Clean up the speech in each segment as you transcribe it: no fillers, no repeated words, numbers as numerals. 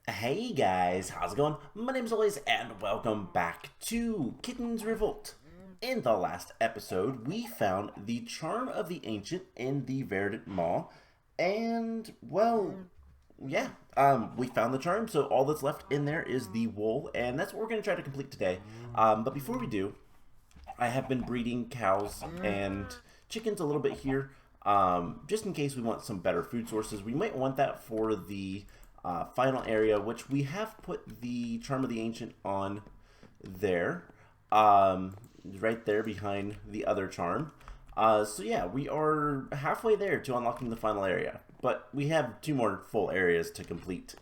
Hey guys, how's it going? My name's always and welcome back to Kitten's Revolt. In the last episode, we found the charm of the ancient in the Verdant Maw, and well, yeah, we found the charm, so all that's left in there is the wool, and that's what we're gonna try to complete today. But before we do, I have been breeding cows and chickens a little bit here, just in case we want some better food sources. We might want that for the final area, which we have put the Charm of the Ancient on there, right there behind the other charm. So yeah, we are halfway there to unlocking the final area, but we have two more full areas to complete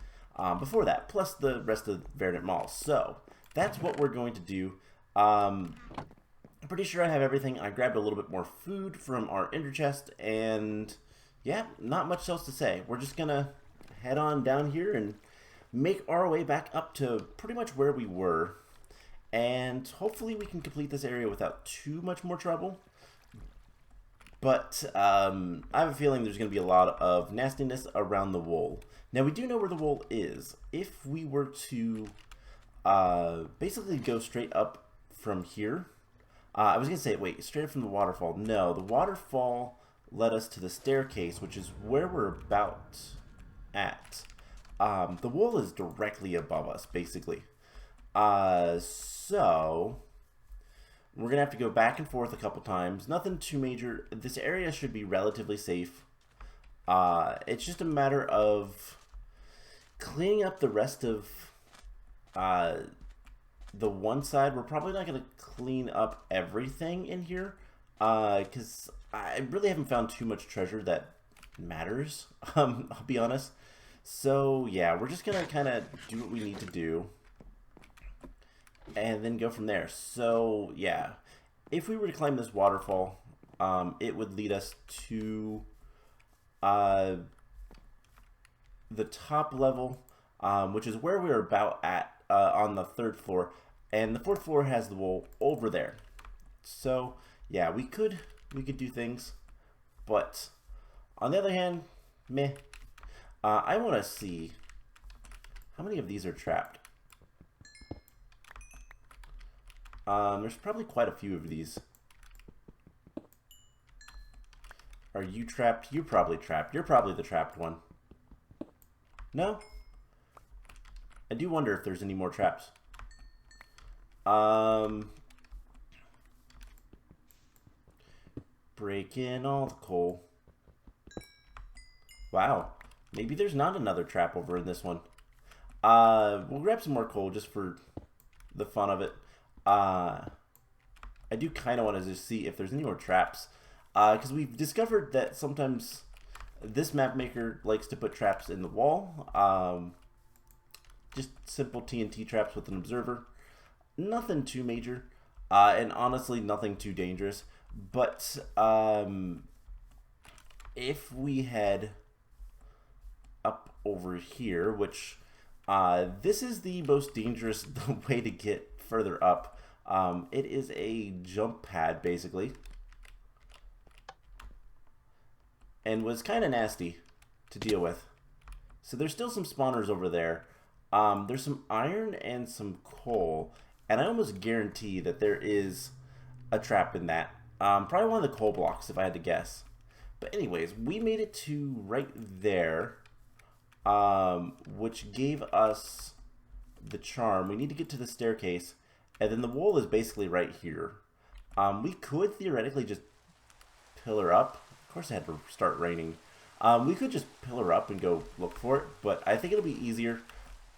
before that, plus the rest of Verdant Maw. So that's what we're going to do. I'm pretty sure I have everything. I grabbed a little bit more food from our ender chest, and yeah, not much else to say. We're just gonna head on down here and make our way back up to pretty much where we were, and hopefully we can complete this area without too much more trouble. But I have a feeling there's going to be a lot of nastiness around the wool. Now, we do know where the wool is. If we were to basically go straight up from here, I was going to say, wait, straight up from the waterfall. No, the waterfall led us to the staircase, which is where we're about at. The wool is directly above us, basically. So we're going to have to go back and forth a couple times. Nothing too major. This area should be relatively safe. It's just a matter of cleaning up the rest of the one side. We're probably not going to clean up everything in here because I really haven't found too much treasure that matters. I'll be honest. So yeah, we're just going to kind of do what we need to do and then go from there. So yeah, if we were to climb this waterfall, it would lead us to the top level, which is where we're about at on the third floor, and the fourth floor has the wool over there. So yeah, we could do things, but on the other hand, meh. I want to see how many of these are trapped. There's probably quite a few of these. Are you trapped? You're probably trapped. You're probably the trapped one. No? I do wonder if there's any more traps. Break in all the coal. Wow. Maybe there's not another trap over in this one. We'll grab some more coal just for the fun of it. I do kind of want to just see if there's any more traps. Because we've discovered that sometimes this map maker likes to put traps in the wall. Just simple TNT traps with an observer. Nothing too major. And honestly, nothing too dangerous. But if we head up over here, which this is the most dangerous way to get further up. It is a jump pad basically, and was kind of nasty to deal with. So there's still some spawners over there. There's some iron and some coal, and I almost guarantee that there is a trap in that. Probably one of the coal blocks if I had to guess. But anyways, we made it to right there, which gave us the charm. We need to get to the staircase, and then the wool is basically right here. We could theoretically just pillar up. Of course, it had to start raining. We could just pillar up and go look for it, but I think it'll be easier,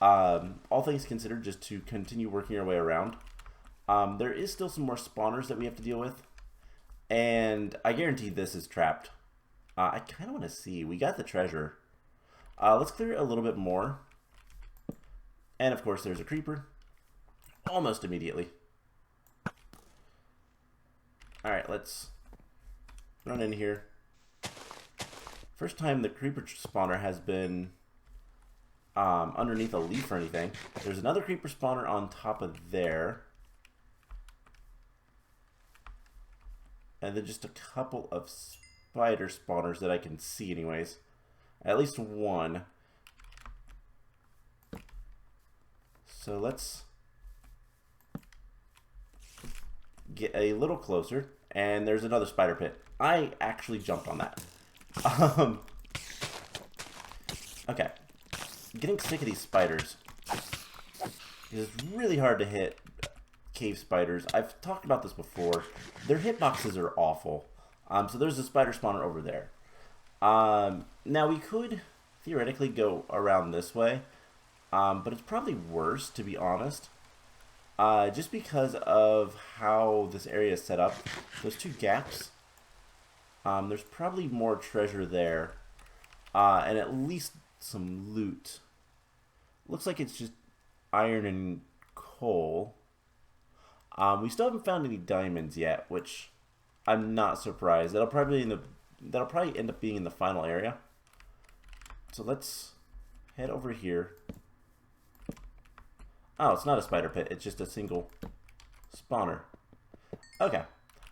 all things considered, just to continue working our way around. There is still some more spawners that we have to deal with, and I guarantee this is trapped. I kind of want to see. We got the treasure. Let's clear it a little bit more. And of course, there's a creeper. Almost immediately. Alright, let's run in here. First time the creeper spawner has been underneath a leaf or anything. There's another creeper spawner on top of there. And then just a couple of spider spawners that I can see anyways. At least one. So let's get a little closer. And there's another spider pit. I actually jumped on that. Okay. Getting sick of these spiders. It's really hard to hit cave spiders. I've talked about this before. Their hitboxes are awful. So there's a spider spawner over there. Now we could theoretically go around this way. But it's probably worse, to be honest. Just because of how this area is set up. Those two gaps. There's probably more treasure there. And at least some loot. Looks like it's just iron and coal. We still haven't found any diamonds yet, which I'm not surprised. That'll probably end up being in the final area. So let's head over here. Oh, it's not a spider pit. It's just a single spawner. Okay.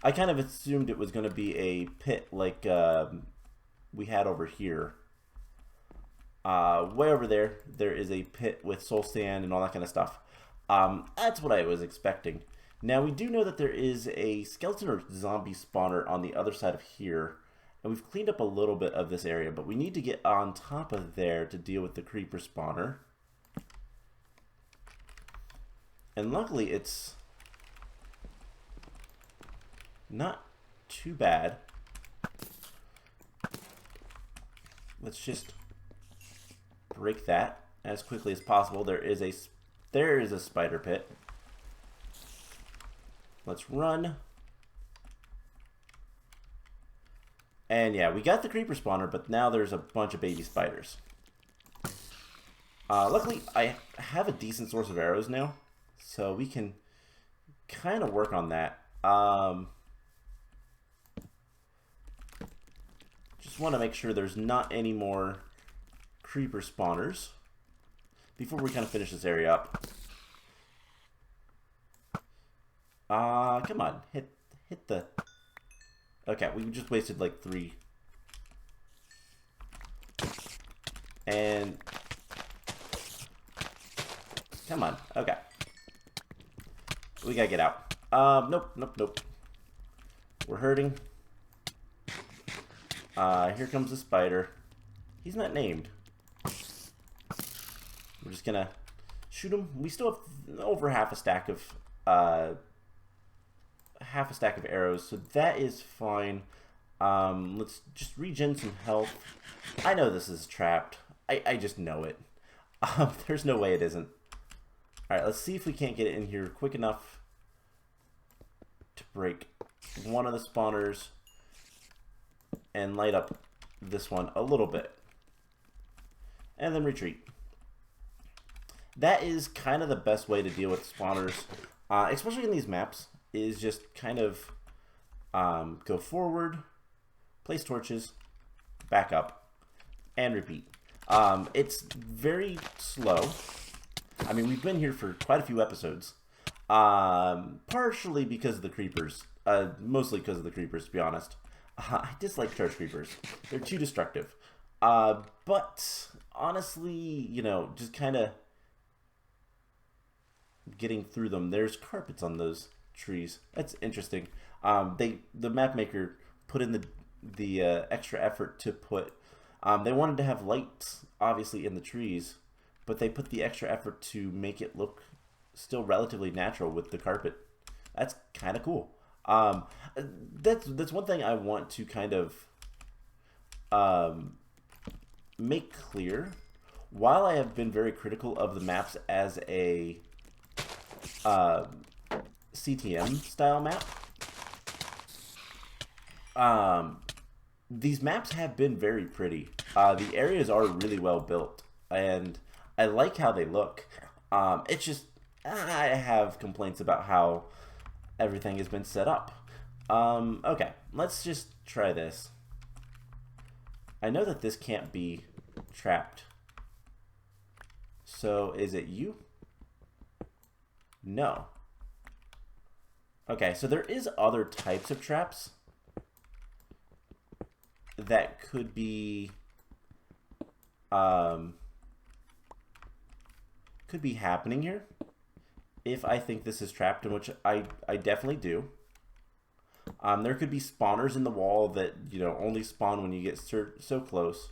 I kind of assumed it was going to be a pit like we had over here. Way over there, there is a pit with soul sand and all that kind of stuff. That's what I was expecting. Now, we do know that there is a skeleton or zombie spawner on the other side of here. And we've cleaned up a little bit of this area, but we need to get on top of there to deal with the creeper spawner. And luckily, it's not too bad. Let's just break that as quickly as possible. There is a spider pit. Let's run. And yeah, we got the creeper spawner, but now there's a bunch of baby spiders. Luckily, I have a decent source of arrows now, so we can kind of work on that. Just want to make sure there's not any more creeper spawners before we kind of finish this area up. Come on, hit the... Okay, we just wasted like 3. And... Come on, okay. We gotta get out. Nope. We're hurting. Here comes the spider. He's not named. We're just gonna shoot him. We still have over half a stack of arrows, so that is fine. Let's just regen some health. I know this is trapped. I just know it. There's no way it isn't. Alright, let's see if we can't get it in here quick enough to break one of the spawners and light up this one a little bit. And then retreat. That is kind of the best way to deal with spawners, especially in these maps, is just kind of go forward, place torches, back up, and repeat. It's very slow. I mean, we've been here for quite a few episodes, partially because of the creepers, mostly because of the creepers, to be honest. I dislike charge creepers. They're too destructive. But honestly, you know, just kind of getting through them. There's carpets on those trees. That's interesting. The map maker put in the extra effort to put. They wanted to have lights, obviously, in the trees, but they put the extra effort to make it look still relatively natural with the carpet. That's kind of cool. That's one thing I want to kind of make clear. While I have been very critical of the maps as a CTM style map, these maps have been very pretty. The areas are really well built, and I like how they look. It's just I have complaints about how everything has been set up. Okay, let's just try this. I know that this can't be trapped. So, is it you? No. Okay, so there is other types of traps that could be could be happening here. If I think this is trapped, in which I definitely do. There could be spawners in the wall that, you know, only spawn when you get so close.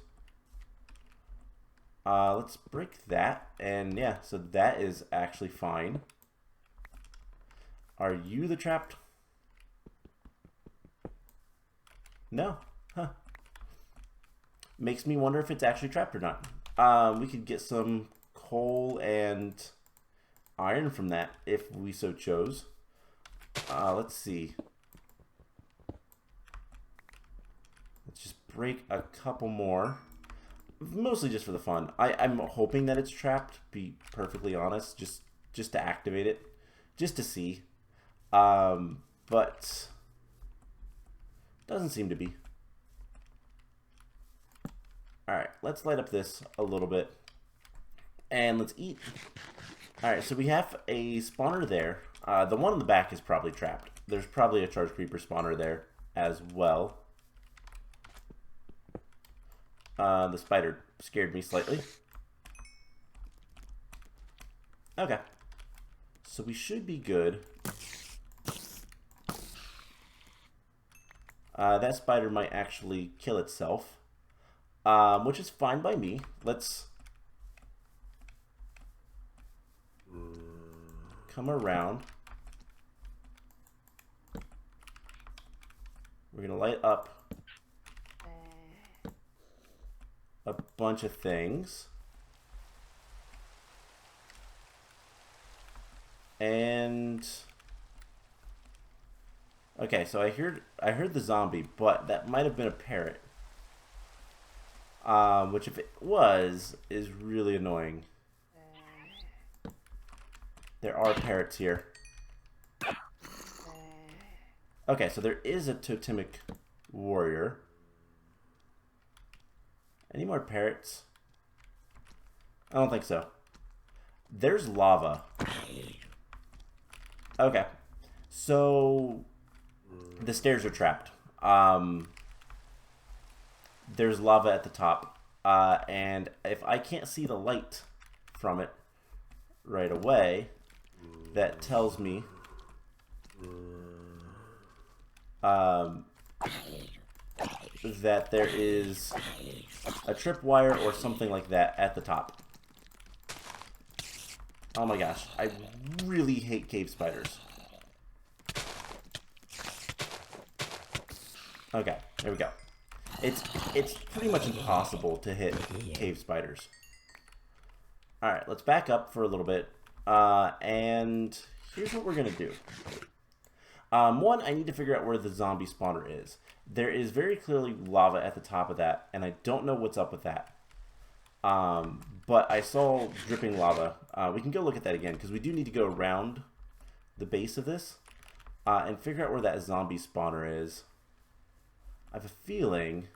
Let's break that. And yeah, so that is actually fine. Are you the trapped? No. Huh. Makes me wonder if it's actually trapped or not. We could get some coal and iron from that if we so chose. Let's see. Let's just break a couple more. Mostly just for the fun. I'm hoping that it's trapped, be perfectly honest, just to activate it, just to see. But doesn't seem to be. Alright, let's light up this a little bit. And let's eat. Alright, so we have a spawner there. The one in the back is probably trapped. There's probably a charge creeper spawner there as well. The spider scared me slightly. Okay. So we should be good. That spider might actually kill itself. Which is fine by me. Let's come around. We're gonna light up a bunch of things. And okay, so I heard the zombie, but that might have been a parrot. Which if it was, is really annoying. There are parrots here. Okay, so there is a totemic warrior. Any more parrots? I don't think so. There's lava. Okay. So the stairs are trapped. There's lava at the top. And if I can't see the light from it right away, that tells me that there is a tripwire or something like that at the top. Oh my gosh, I really hate cave spiders. Okay, there we go. It's pretty much impossible to hit cave spiders. Alright, let's back up for a little bit. And here's what we're gonna do. One, I need to figure out where the zombie spawner is. There is very clearly lava at the top of that, and I don't know what's up with that. But I saw dripping lava. We can go look at that again, because we do need to go around the base of this and figure out where that zombie spawner is. I have a feeling...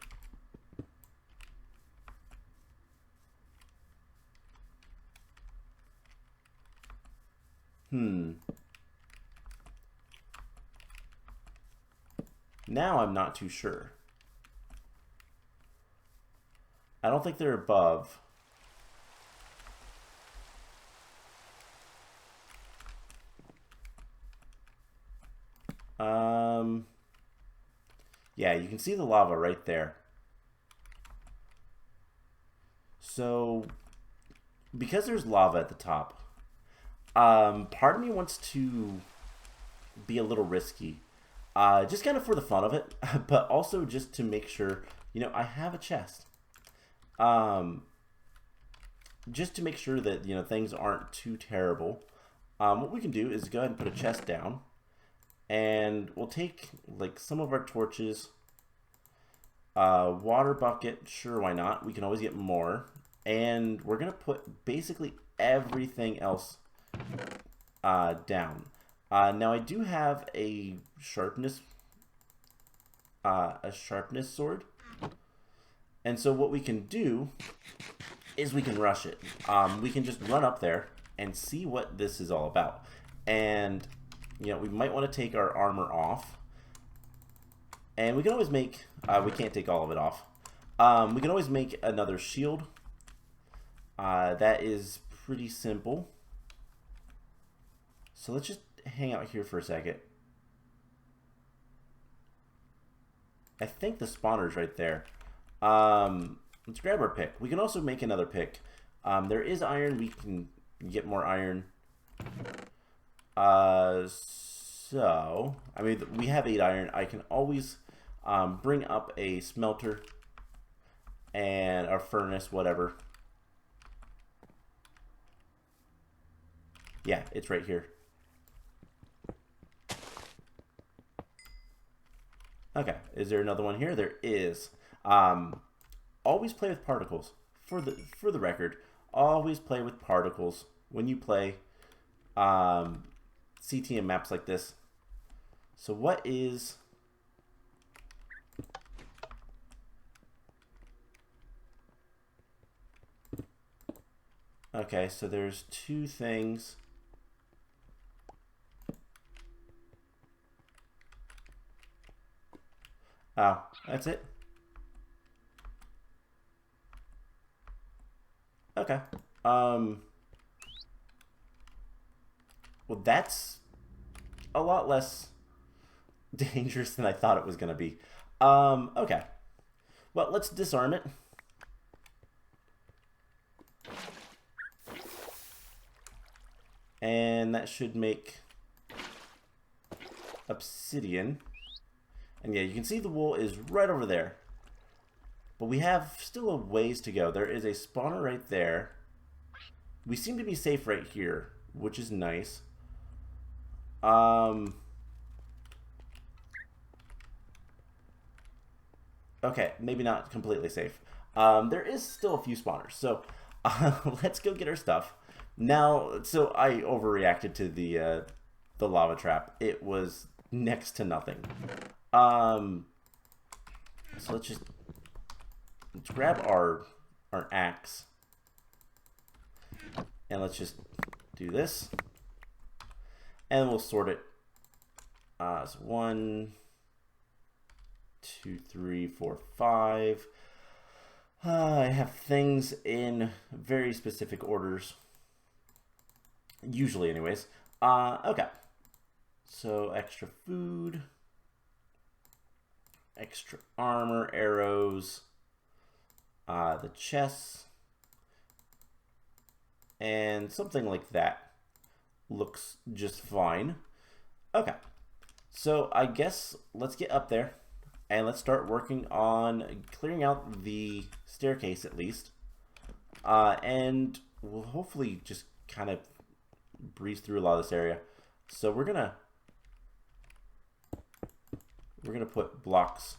Now I'm not too sure. I don't think they're above. Yeah, you can see the lava right there. So, because there's lava at the top, part of me wants to be a little risky. Just kind of for the fun of it, but also just to make sure, you know, I have a chest. Just to make sure that, you know, things aren't too terrible. What we can do is go ahead and put a chest down. And we'll take, like, some of our torches. Water bucket, sure, why not? We can always get more. And we're going to put basically everything else down. Now I do have a sharpness sword, and so what we can do is we can rush it. We can just run up there and see what this is all about, and you know, we might want to take our armor off, and we can always make we can't take all of it off. We can always make another shield. That is pretty simple. So let's just hang out here for a second. I think the spawner's right there. Let's grab our pick. We can also make another pick. There is iron. We can get more iron. So, I mean, we have 8 iron. I can always bring up a smelter and a furnace, whatever. Yeah, it's right here. Okay, is there another one here? There is. Always play with particles. For the record, always play with particles when you play CTM maps like this. So what is... Okay, so there's 2 things. Oh, that's it? Okay. Well, that's a lot less dangerous than I thought it was going to be. Okay. Well, let's disarm it. And that should make obsidian. And yeah, you can see the wool is right over there. But we have still a ways to go. There is a spawner right there. We seem to be safe right here, which is nice. Okay, maybe not completely safe. There is still a few spawners. So let's go get our stuff. Now, so I overreacted to the lava trap. It was next to nothing. So let's grab our axe, and let's just do this, and we'll sort it. So 1, 2, 3, 4, 5. I have things in very specific orders, usually, anyways. Okay. So extra food. Extra armor, arrows, the chests, and something like that looks just fine. Okay, so I guess let's get up there and let's start working on clearing out the staircase at least, and we'll hopefully just kind of breeze through a lot of this area. So we're gonna put blocks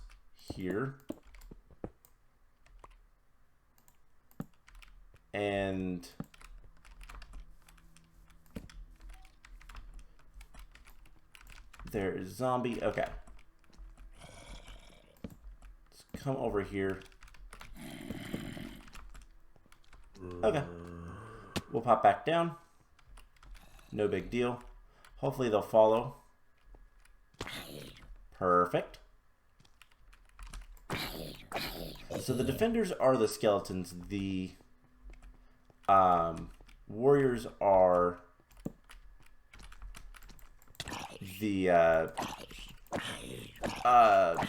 here, and there is zombie. Okay, let's come over here. Okay, we'll pop back down. No big deal. Hopefully they'll follow. Perfect. So the defenders are the skeletons. The warriors are the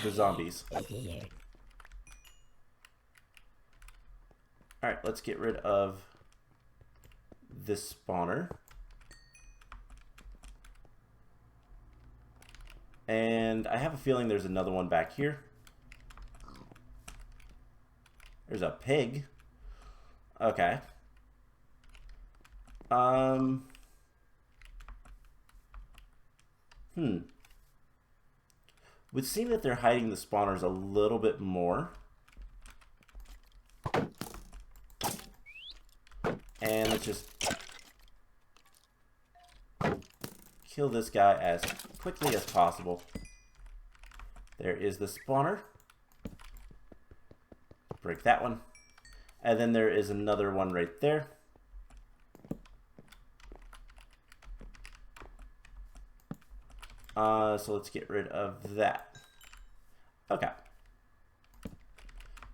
zombies. Alright, let's get rid of this spawner. And I have a feeling there's another one back here. There's a pig. Okay. Would seem that they're hiding the spawners a little bit more. And let's just kill this guy as quickly as possible. There is the spawner. Break that one. And then there is another one right there. So let's get rid of that. Okay.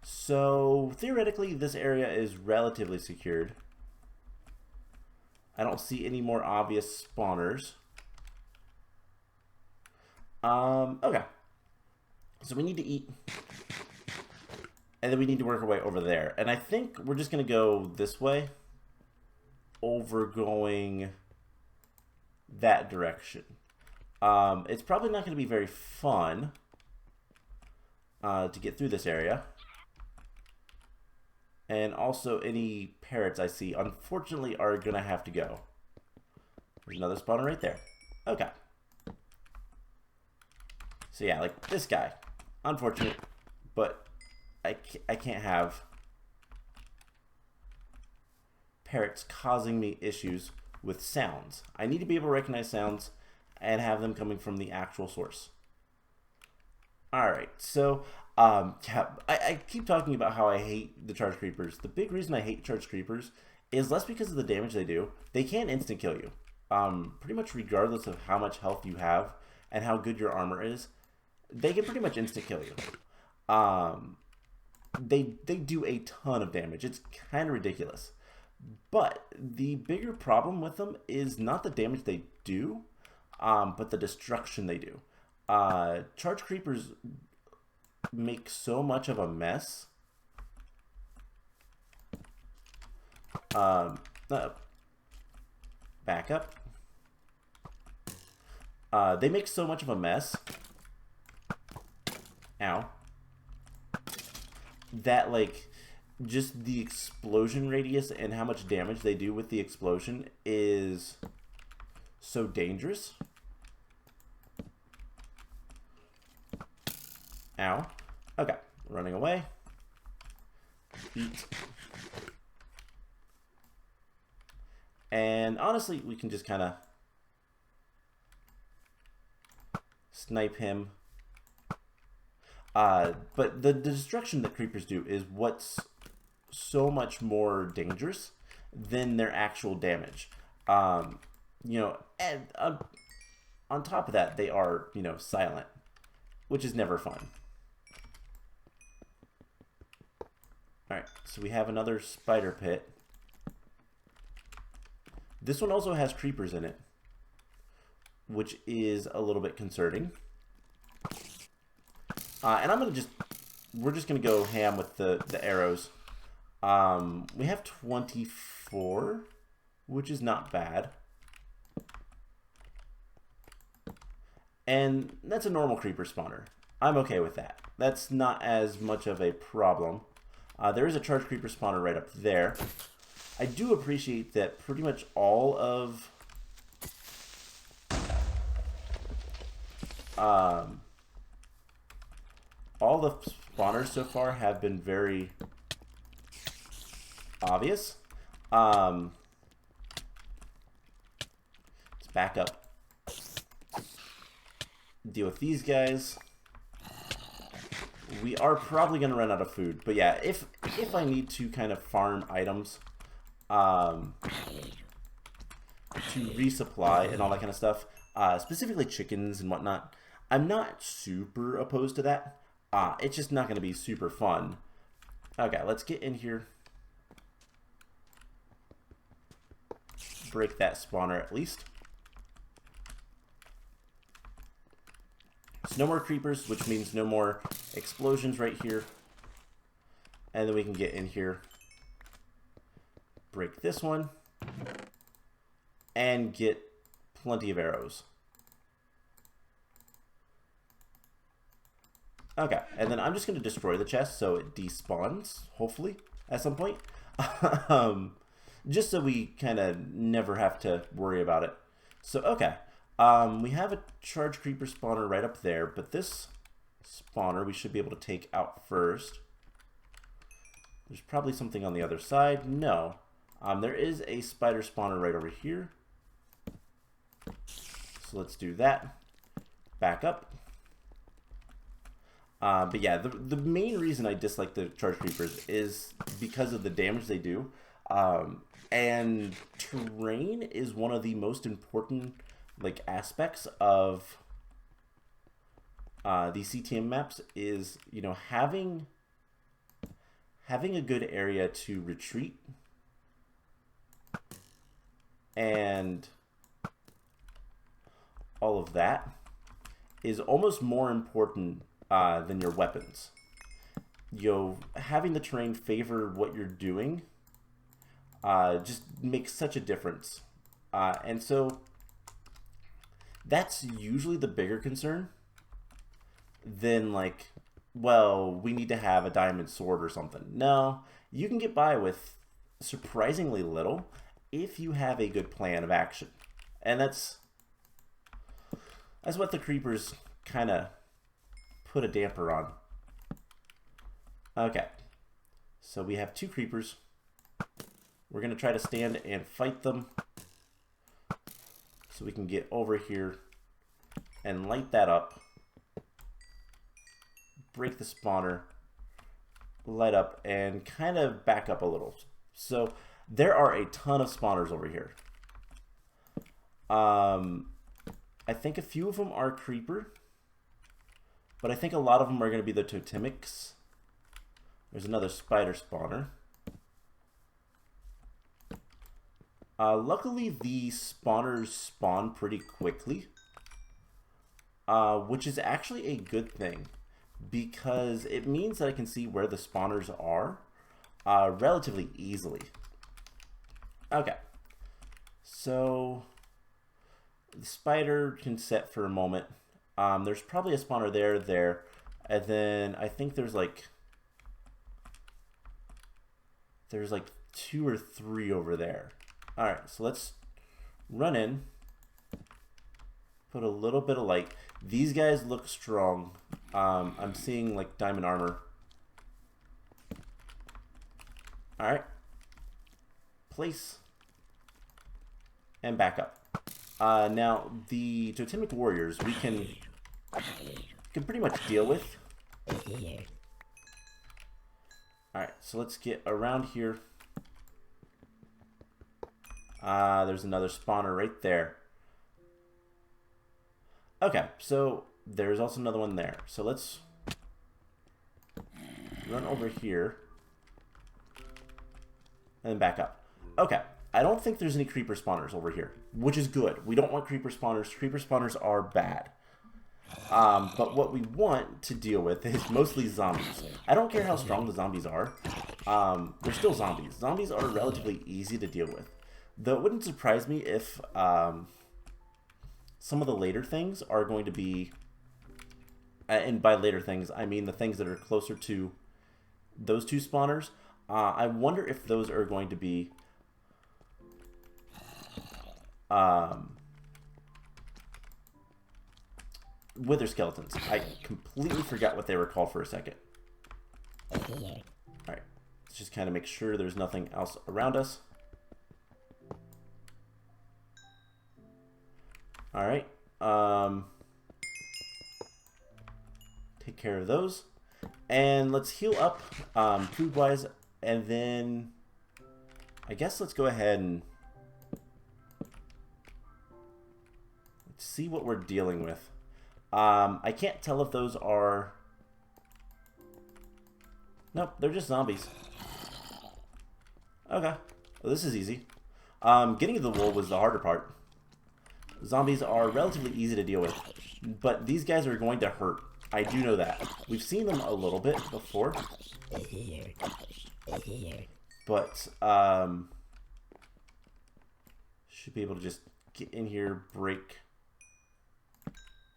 So theoretically, this area is relatively secured. I don't see any more obvious spawners. Okay. So we need to eat. And then we need to work our way over there. And I think we're just going to go this way over going that direction. It's probably not going to be very fun to get through this area. And also any parrots I see, unfortunately, are going to have to go. There's another spawner right there. Okay. So yeah, like this guy. Unfortunate, but I can't have parrots causing me issues with sounds. I need to be able to recognize sounds and have them coming from the actual source. Alright, so yeah, I keep talking about how I hate the charge creepers. The big reason I hate charge creepers is less because of the damage they do. They can instant kill you. Pretty much regardless of how much health you have and how good your armor is, they can pretty much instant kill you. They do a ton of damage. It's kind of ridiculous. But the bigger problem with them is not the damage they do, but the destruction they do. Charge creepers make so much of a mess. Back up. They make so much of a mess. Ow. That, like, just the explosion radius and how much damage they do with the explosion is so dangerous. Ow. Okay, running away. Eat. And honestly, we can just kind of snipe him. But the destruction that creepers do is what's so much more dangerous than their actual damage. You know, and on top of that, they are, you know, silent, which is never fun. Alright, so we have another spider pit. This one also has creepers in it, which is a little bit concerning. And we're just going to go ham with the arrows. We have 24, which is not bad. And that's a normal creeper spawner. I'm okay with that. That's not as much of a problem. There is a charge creeper spawner right up there. I do appreciate that pretty much all of all the spawners so far have been very obvious. Let's back up. Deal with these guys. We are probably going to run out of food. But yeah, if I need to kind of farm items to resupply and all that kind of stuff, specifically chickens and whatnot, I'm not super opposed to that. It's just not going to be super fun. Okay, let's get in here. Break that spawner at least. So no more creepers, which means no more explosions right here. And then we can get in here. Break this one. And get plenty of arrows. Okay, and then I'm just going to destroy the chest so it despawns, hopefully, at some point. Just so we kind of never have to worry about it. So, okay. We have a charge creeper spawner right up there, but this spawner we should be able to take out first. There's probably something on the other side. No. There is a spider spawner right over here. So let's do that. Back up. But yeah, the main reason I dislike the charge creepers is because of the damage they do. And terrain is one of the most important aspects of these CTM maps is, you know, having a good area to retreat and all of that is almost more important than your weapons. Having the terrain favor what you're doing just makes such a difference. And so that's usually the bigger concern than like, well, we need to have a diamond sword or something. No, you can get by with surprisingly little if you have a good plan of action. And that's what the creepers kind of put a damper on. Okay, so we have 2 creepers. We're going to try to stand and fight them so we can get over here and light that up. Break the spawner, light up, and kind of back up a little. So there are a ton of spawners over here. I think a few of them are creeper, but I think a lot of them are going to be the totemics. There's another spider spawner. Luckily, the spawners spawn pretty quickly, which is actually a good thing, because it means that I can see where the spawners are relatively easily. Okay, so the spider can set for a moment. There's probably a spawner there, and then I think there's like 2 or 3 over there. Alright, so let's run in, put a little bit of light. These guys look strong. I'm seeing like diamond armor. Alright. Place. And back up. Now, the totemic warriors we can pretty much deal with. Alright, so let's get around here. There's another spawner right there. Okay, so there's also another one there. So let's run over here and then back up. Okay, I don't think there's any creeper spawners over here, which is good. We don't want creeper spawners. Creeper spawners are bad. But what we want to deal with is mostly zombies. I don't care how strong the zombies are. They're still zombies. Zombies are relatively easy to deal with. Though it wouldn't surprise me if some of the later things are going to be, and by later things, I mean the things that are closer to those 2 spawners. I wonder if those are going to be wither skeletons. I completely forgot what they were called for a second. Alright, let's just kind of make sure there's nothing else around us. Alright, take care of those. And let's heal up food-wise, and then I guess let's go ahead and let's see what we're dealing with. I can't tell if those are... Nope, they're just zombies. Okay, well, this is easy. Getting the wool was the harder part. Zombies are relatively easy to deal with, but these guys are going to hurt. I do know that. We've seen them a little bit before. But, should be able to just get in here, break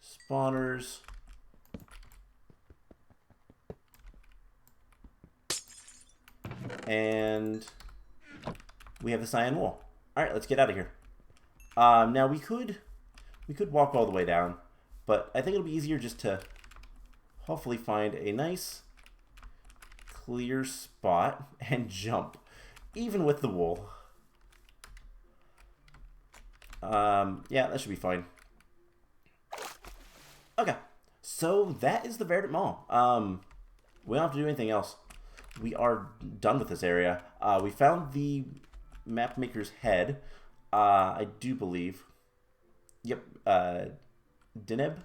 spawners. And we have the Cyan Wool. Alright, let's get out of here. Now we could walk all the way down, but I think it'll be easier just to hopefully find a nice clear spot and jump, even with the wool. Yeah, that should be fine. Okay, so that is the Verdant Maw. We don't have to do anything else. We are done with this area. We found the map maker's head. I do believe. Yep, Deneb.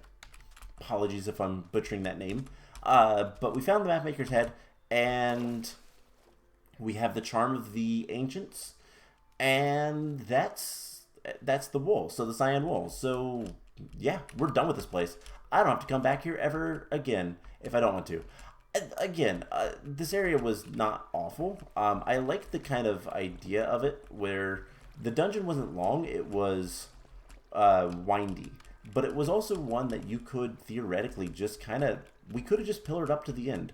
Apologies if I'm butchering that name. But we found the map maker's head, and we have the charm of the ancients, and that's that's the wool. So the Cyan Wool. So yeah, we're done with this place. I don't have to come back here ever again if I don't want to. Again, this area was not awful. I liked the kind of idea of it where the dungeon wasn't long. It was windy. But it was also one that you could theoretically just we could have just pillared up to the end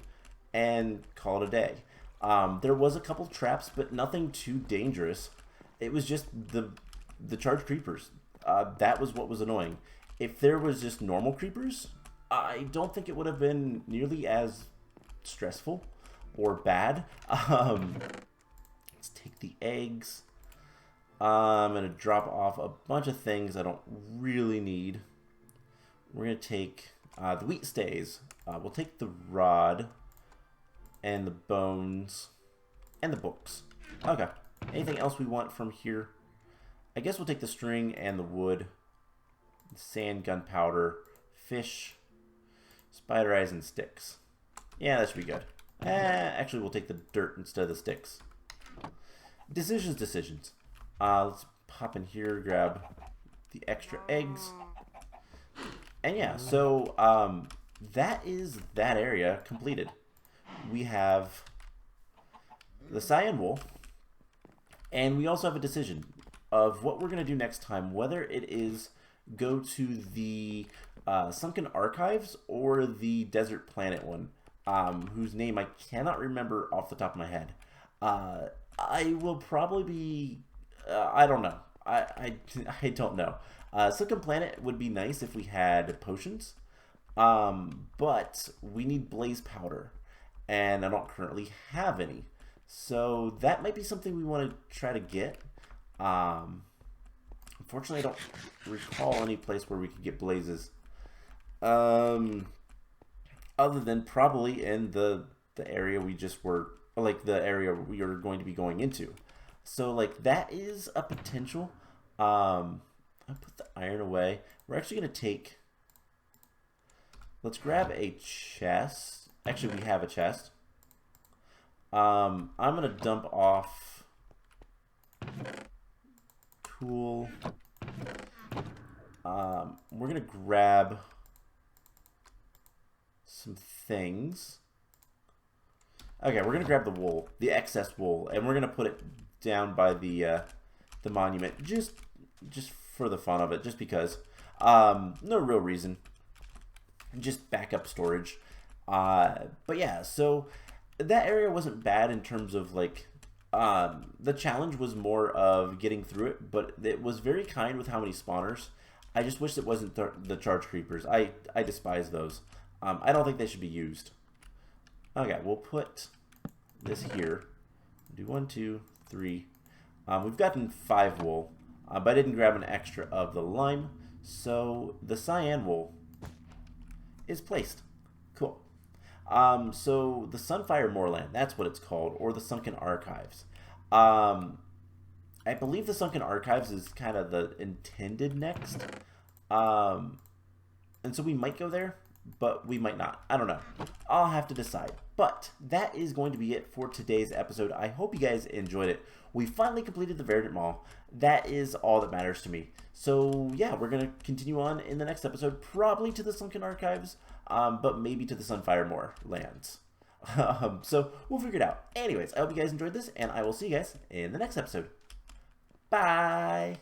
and call it a day. There was a couple traps, but nothing too dangerous. It was just the charged creepers. That was what was annoying. If there was just normal creepers, I don't think it would have been nearly as stressful or bad. Let's take the eggs. I'm going to drop off a bunch of things I don't really need. We're going to take the wheat stays. We'll take the rod and the bones and the books. Okay. Anything else we want from here? I guess we'll take the string and the wood, sand, gunpowder, fish, spider eyes, and sticks. Yeah, that should be good. Actually, we'll take the dirt instead of the sticks. Decisions. Let's pop in here, grab the extra eggs. And yeah, so that is that area completed. We have the Cyan Wool, and we also have a decision of what we're going to do next time, whether it is go to the Sunken Archives or the Desert Planet one, whose name I cannot remember off the top of my head. I will probably be... I don't know. I don't know. Sunken Planet would be nice if we had potions, but we need blaze powder, and I don't currently have any. So that might be something we want to try to get. Unfortunately, I don't recall any place where we could get blazes. Other than probably in the area we just were, like the area we are going to be going into. So like that is a potential. I'll put the iron away. We're actually going to take, let's grab a chest. Actually, we have a chest. I'm going to dump off tool. We're going to grab some things. Okay, we're going to grab the wool, the excess wool, and we're going to put it down by the monument just for the fun of it, just because. No real reason. Just backup storage. But yeah, so that area wasn't bad in terms of like the challenge was more of getting through it, but it was very kind with how many spawners. I just wish it wasn't the charge creepers. I despise those. I don't think they should be used. Okay, we'll put this here. Do 1, 2, 3. We've gotten 5 wool, but I didn't grab an extra of the lime, so the Cyan Wool is placed. Cool. So the Sunfire Moorland, that's what it's called, or the Sunken Archives. I believe the Sunken Archives is kind of the intended next. And so we might go there, but we might not. I don't know. I'll have to decide. But that is going to be it for today's episode. I hope you guys enjoyed it. We finally completed the Verdant Maw. That is all that matters to me. So yeah, we're going to continue on in the next episode, probably to the Sunken Archives, but maybe to the Sunfire Moor lands. So we'll figure it out. Anyways, I hope you guys enjoyed this, and I will see you guys in the next episode. Bye!